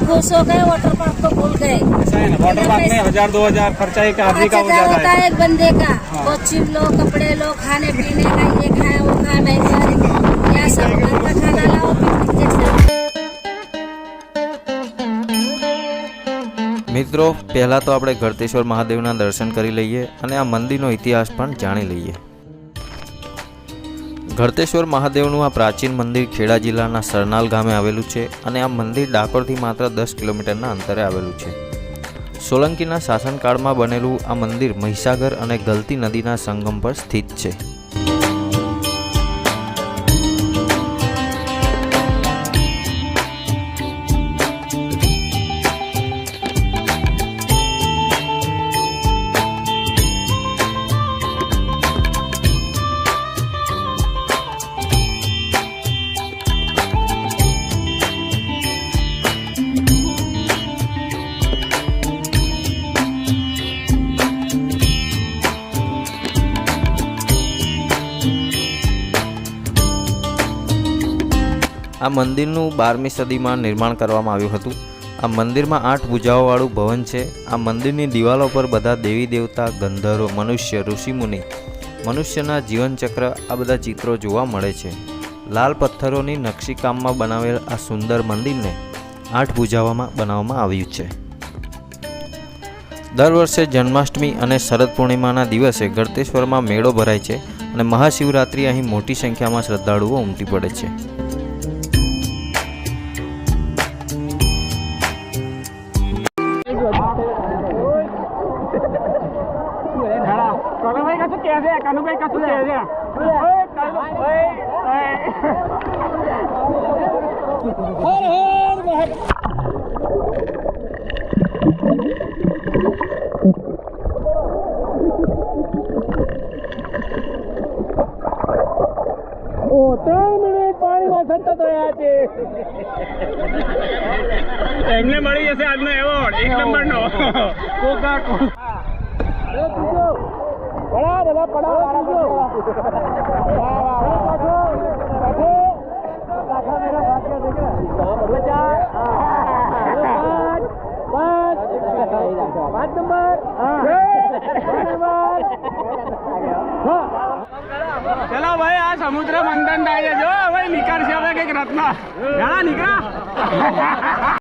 खुश हो गए, वाटर पार्क को भूल गए। ऐसा है ना, वाटर पार्क में 1000-2000 खर्चा एक आदमी का हो 5,000 जाता होता है। है एक बंदे का। कोचिंग लो, कपड़े लो, खाने पीने का, ये खाया वो खा नहीं कर, यहाँ सब घर का खाना लाओ, पिकनिक जैसे। મિત્રો, પહેલાં તો આપણે ગળતેશ્વર મહાદેવના દર્શન કરી લઈએ અને આ મંદિરનો ઇતિહાસ પણ જાણી લઈએ. ગળતેશ્વર મહાદેવનું આ પ્રાચીન મંદિર ખેડા જિલ્લાના સરનાલ ગામે આવેલું છે અને આ મંદિર ડાકોરથી માત્ર 10 કિલોમીટરના અંતરે આવેલું છે. સોલંકીના શાસનકાળમાં બનેલું આ મંદિર મહીસાગર અને ગલતી નદીના સંગમ પર સ્થિત છે. આ મંદિરનું 12મી સદીમાં નિર્માણ કરવામાં આવ્યું હતું. આ મંદિરમાં 8 ભુજાઓવાળું ભવન છે. આ મંદિરની દિવાલો પર બધા દેવી દેવતા, ગંધર્વ, મનુષ્ય, ઋષિમુનિ, મનુષ્યના જીવનચક્ર આ બધા ચિત્રો જોવા મળે છે. લાલ પથ્થરોની નકશીકામમાં બનાવેલ આ સુંદર મંદિરને 8 ભુજાઓમાં બનાવવામાં આવ્યું છે. દર વર્ષે જન્માષ્ટમી અને શરદ પૂર્ણિમાના દિવસે ગળતેશ્વરમાં મેળો ભરાય છે અને મહાશિવરાત્રિ અહીં મોટી સંખ્યામાં શ્રદ્ધાળુઓ ઉમટી પડે છે. એમને મળી જશે આજનો એવોર્ડ 1 નંબરનો. ચલો ભાઈ, આ સમુદ્ર મંથન થાય છે. જો ભાઈ નીકળશે હવે કઈક રત્ન. ઘણા નીકળ્યા.